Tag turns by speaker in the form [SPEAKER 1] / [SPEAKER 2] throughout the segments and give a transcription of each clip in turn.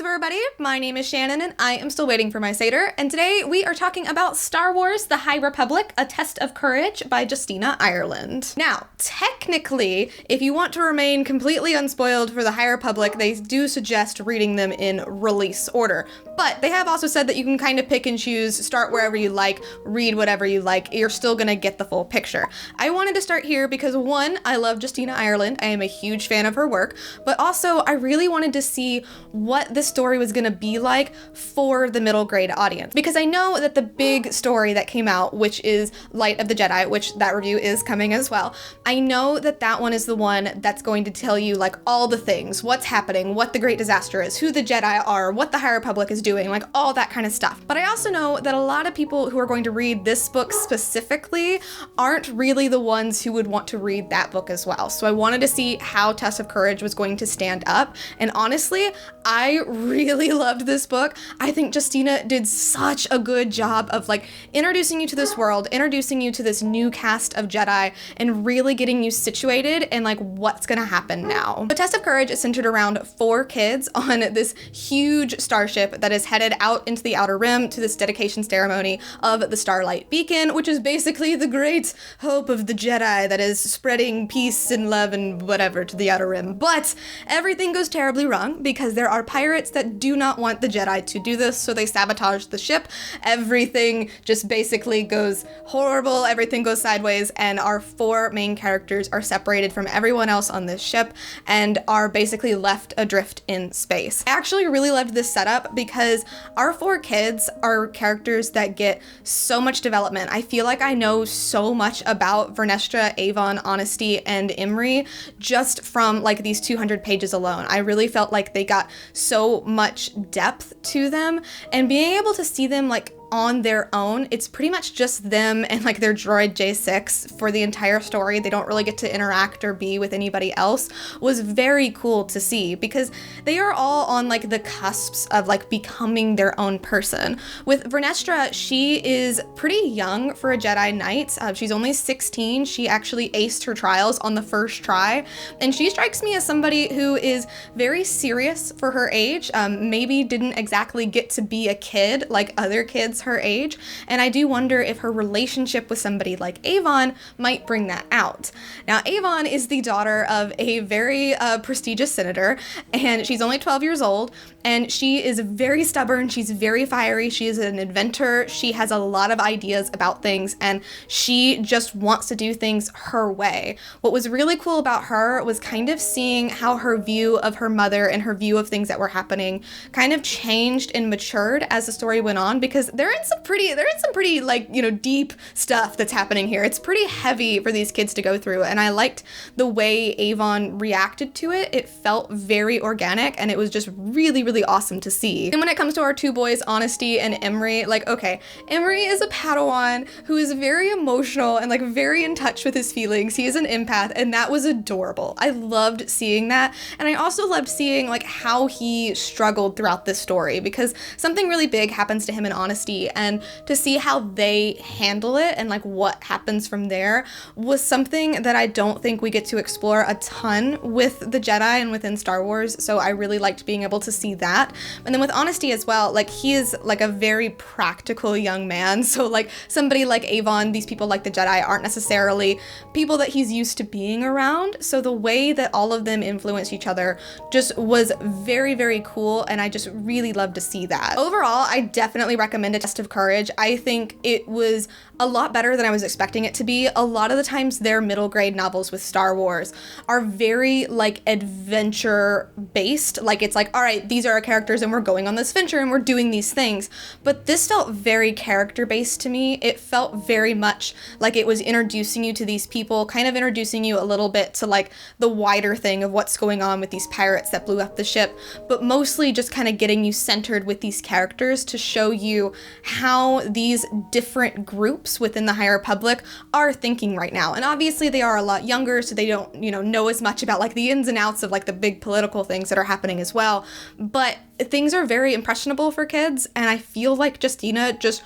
[SPEAKER 1] up, everybody? My name is Shannon, and I am still waiting for my Satyr, and today we are talking about Star Wars: The High Republic, A Test of Courage by Justina Ireland. Now, technically, if you want to remain completely unspoiled for The High Republic, they do suggest reading them in release order, but they have also said that you can kind of pick and choose, start wherever you like, read whatever you like, you're still gonna get the full picture. I wanted to start here because, one, I love Justina Ireland, I am a huge fan of her work, but also I really wanted to see what this story was gonna be like for the middle grade audience. Because I know that the big story that came out, which is Light of the Jedi, which that review is coming as well, I know that that one is the one that's going to tell you like all the things, what's happening, what the Great Disaster is, who the Jedi are, what the High Republic is doing, like all that kind of stuff. But I also know that a lot of people who are going to read this book specifically aren't really the ones who would want to read that book as well. So I wanted to see how Test of Courage was going to stand up. And honestly, I really loved this book. I think Justina did such a good job of like introducing you to this world, introducing you to this new cast of Jedi, and really getting you situated and like what's gonna happen now. The Test of Courage is centered around 4 kids on this huge starship that is headed out into the Outer Rim to this dedication ceremony of the Starlight Beacon, which is basically the great hope of the Jedi that is spreading peace and love and whatever to the Outer Rim. But everything goes terribly wrong because there are pirates that do not want the Jedi to do this, so they sabotage the ship. Everything just basically goes horrible, everything goes sideways, and our 4 main characters are separated from everyone else on this ship and are basically left adrift in space. I actually really loved this setup because our 4 kids are characters that get so much development. I feel like I know so much about Vernestra, Avon, Honesty, and Imri just from like these 200 pages alone. I really felt like they got so much depth to them, and being able to see them like on their own, it's pretty much just them and like their droid J6 for the entire story. They don't really get to interact or be with anybody else, was very cool to see because they are all on like the cusps of like becoming their own person. With Vernestra, she is pretty young for a Jedi Knight. She's only 16. She actually aced her trials on the first try, and she strikes me as somebody who is very serious for her age, maybe didn't exactly get to be a kid like other kids her age, and I do wonder if her relationship with somebody like Avon might bring that out. Now, Avon is the daughter of a very prestigious senator, and she's only 12 years old, and she is very stubborn, she's very fiery, she is an inventor, she has a lot of ideas about things, and she just wants to do things her way. What was really cool about her was kind of seeing how her view of her mother and her view of things that were happening kind of changed and matured as the story went on, because they're in some pretty like, you know, deep stuff that's happening here. It's pretty heavy for these kids to go through, and I liked the way Avon reacted to it. It felt very organic, and it was just really awesome to see. And when it comes to our 2 boys, Honesty and Imri, like, okay, Imri is a Padawan who is very emotional and like very in touch with his feelings. He is an empath, and that was adorable. I loved seeing that, and I also loved seeing like how he struggled throughout this story, because something really big happens to him in Honesty, and to see how they handle it and like what happens from there was something that I don't think we get to explore a ton with the Jedi and within Star Wars, so I really liked being able to see that. And then with Honesty as well, like he is like a very practical young man, so like somebody like Avon, these people like the Jedi aren't necessarily people that he's used to being around, so the way that all of them influence each other just was very cool, and I just really love to see that. Overall, I definitely recommend Test of Courage. I think it was a lot better than I was expecting it to be. A lot of the times their middle grade novels with Star Wars are very like adventure based. Like it's like, all right, these are our characters and we're going on this venture and we're doing these things. But this felt very character based to me. It felt very much like it was introducing you to these people, kind of introducing you a little bit to like the wider thing of what's going on with these pirates that blew up the ship, but mostly just kind of getting you centered with these characters to show you how these different groups within the High Republic are thinking right now. And obviously they are a lot younger, so they don't, know as much about like the ins and outs of like the big political things that are happening as well. But things are very impressionable for kids, and I feel like Justina just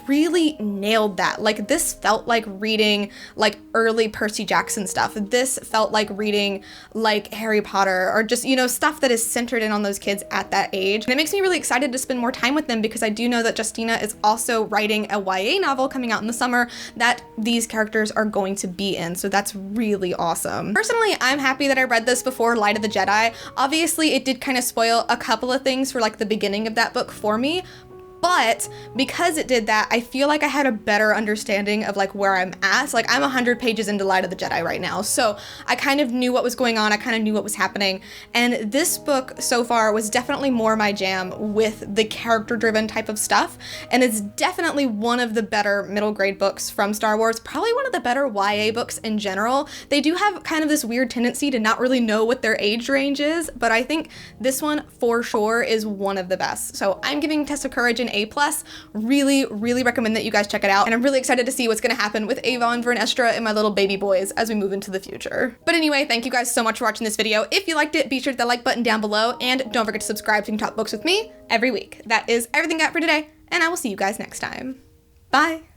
[SPEAKER 1] really nailed that. Like, this felt like reading like early Percy Jackson stuff. This felt like reading like Harry Potter, or just, you know, stuff that is centered in on those kids at that age. And it makes me really excited to spend more time with them, because I do know that Justina is also writing a YA novel coming out in the summer that these characters are going to be in. So that's really awesome. Personally, I'm happy that I read this before Light of the Jedi. Obviously, it did kind of spoil a couple of things for like the beginning of that book for me, but because it did that, I feel like I had a better understanding of like where I'm at. Like, I'm 100 pages into Light of the Jedi right now, so I kind of knew what was going on. I kind of knew what was happening. And this book so far was definitely more my jam with the character-driven type of stuff. And it's definitely one of the better middle grade books from Star Wars, probably one of the better YA books in general. They do have kind of this weird tendency to not really know what their age range is, but I think this one for sure is one of the best. So I'm giving Test of Courage an A+. Really, really recommend that you guys check it out. And I'm really excited to see what's gonna happen with Avon, Vernestra, and my little baby boys as we move into the future. But anyway, thank you guys so much for watching this video. If you liked it, be sure to hit the like button down below, and don't forget to subscribe so you can talk books with me every week. That is everything I got for today, and I will see you guys next time. Bye.